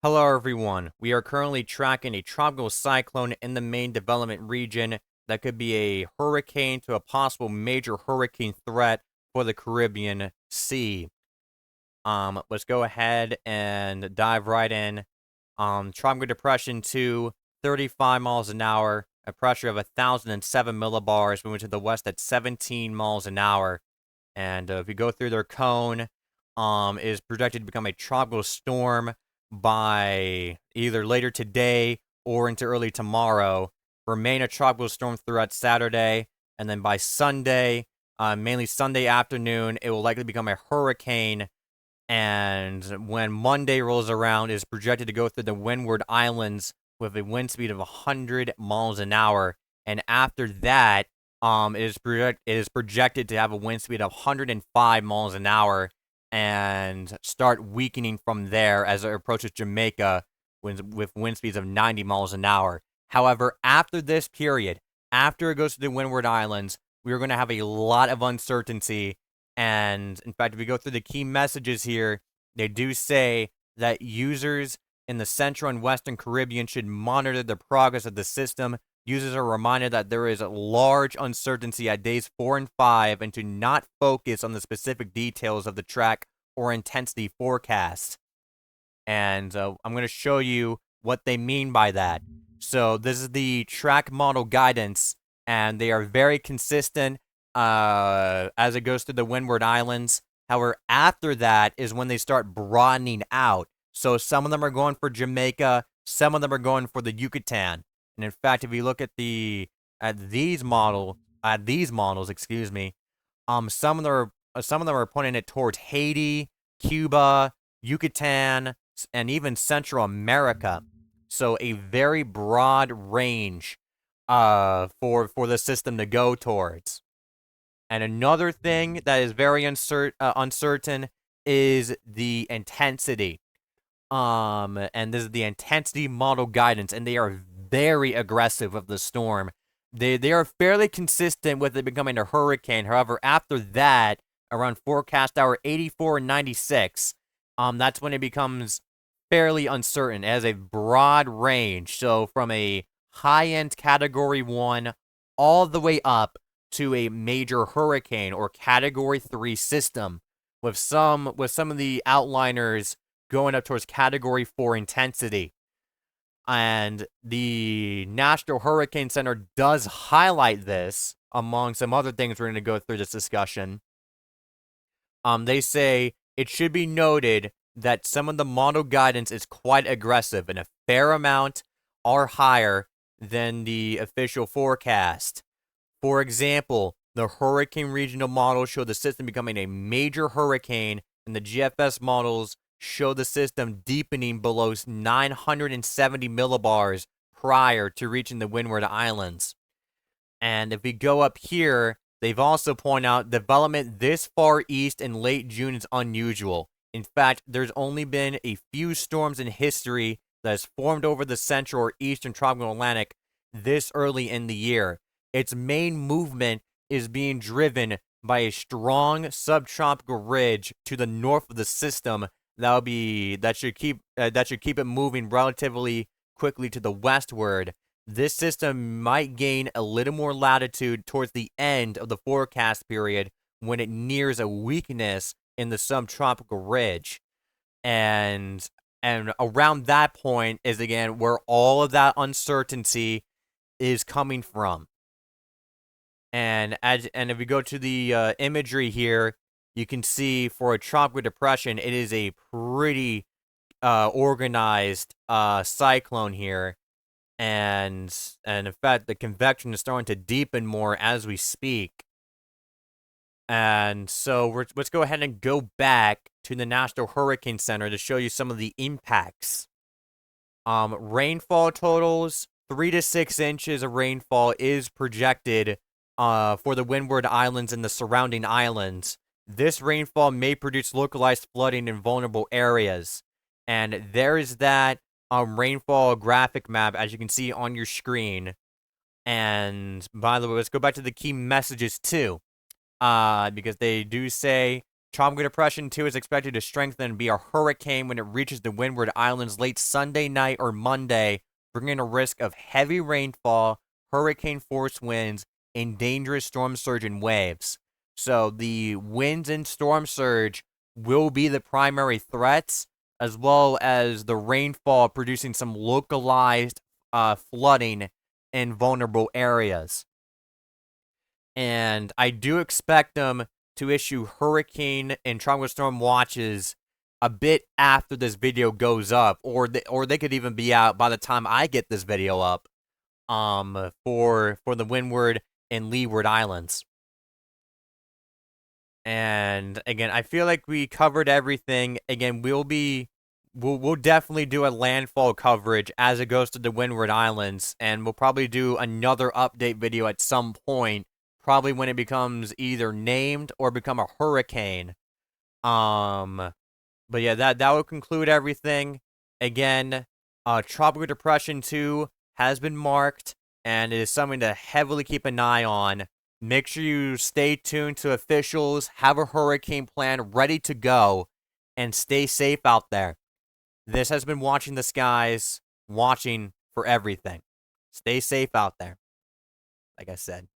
Hello, everyone. We are currently tracking a tropical cyclone in the main development region that could be a hurricane to a possible major hurricane threat for the Caribbean Sea. Let's go ahead and dive right in. Tropical Depression 2, 35 miles an hour, a pressure of 1,007 millibars, moving to the west at 17 miles an hour. And if you go through their cone, is projected to become a tropical storm by either later today or into early tomorrow. Remain a tropical storm throughout Saturday, and then by Sunday, mainly Sunday afternoon, it will likely become a hurricane. And when Monday rolls around, it is projected to go through the Windward Islands with a wind speed of 100 miles an hour. And after that, it is projected to have a wind speed of 105 miles an hour and start weakening from there as it approaches Jamaica with wind speeds of 90 miles an hour. However, after this period, after it goes to the Windward Islands, we are going to have a lot of uncertainty. And in fact, if we go through the key messages here, they do say that users in the Central and Western Caribbean should monitor the progress of the system. Users are reminded that there is a large uncertainty at days 4 and 5 and to not focus on the specific details of the track or intensity forecast. And I'm going to show you what they mean by that. So this is the track model guidance, and they are very consistent as it goes through the Windward Islands. However, after that is when they start broadening out. So some of them are going for Jamaica, some of them are going for the Yucatan. And in fact, if you look at these models, excuse me, some of them are pointing it towards Haiti, Cuba, Yucatan, and even Central America. So a very broad range for the system to go towards. And another thing that is very uncertain is the intensity. And this is the intensity model guidance, and they are very aggressive of the storm. They are fairly consistent with it becoming a hurricane. However, after that, around forecast hour 84 and 96, that's when it becomes fairly uncertain. It has a broad range, so from a high-end Category 1 all the way up to a major hurricane or Category 3 system, with some of the outliners going up towards Category 4 intensity. And the National Hurricane Center does highlight this among some other things we're going to go through this discussion. They say it should be noted that some of the model guidance is quite aggressive, and a fair amount are higher than the official forecast. For example, the hurricane regional models show the system becoming a major hurricane, and the GFS models show the system deepening below 970 millibars prior to reaching the Windward Islands. And if we go up here, they've also pointed out development this far east in late June is unusual. In fact, there's only been a few storms in history that has formed over the central or eastern tropical Atlantic this early in the year. Its main movement is being driven by a strong subtropical ridge to the north of the system that should keep it moving relatively quickly to the westward. This system might gain a little more latitude towards the end of the forecast period when it nears a weakness in the subtropical ridge. And around that point is again where all of that uncertainty is coming from. And if we go to the imagery here, you can see for a tropical depression, it is a pretty organized cyclone here. And in fact, the convection is starting to deepen more as we speak. And so let's go ahead and go back to the National Hurricane Center to show you some of the impacts. Rainfall totals, 3 to 6 inches of rainfall is projected for the Windward Islands and the surrounding islands. This rainfall may produce localized flooding in vulnerable areas. And there is that rainfall graphic map, as you can see on your screen. And by the way, let's go back to the key messages too. Because they do say Tropical Depression 2 is expected to strengthen and be a hurricane when it reaches the Windward Islands late Sunday night or Monday, bringing a risk of heavy rainfall, hurricane force winds, and dangerous storm surge and waves. So the winds and storm surge will be the primary threats, as well as the rainfall producing some localized flooding in vulnerable areas. And I do expect them to issue hurricane and tropical storm watches a bit after this video goes up, or they could even be out by the time I get this video up. For the Windward and Leeward Islands. And again, I feel like we covered everything. Again, we'll definitely do a landfall coverage as it goes to the Windward Islands, and we'll probably do another update video at some point, probably when it becomes either named or become a hurricane. But yeah, that will conclude everything. Again, Tropical Depression 2 has been marked, and it is something to heavily keep an eye on. Make sure you stay tuned to officials, have a hurricane plan ready to go, and stay safe out there. This has been Watching the Skies, watching for everything. Stay safe out there, like I said.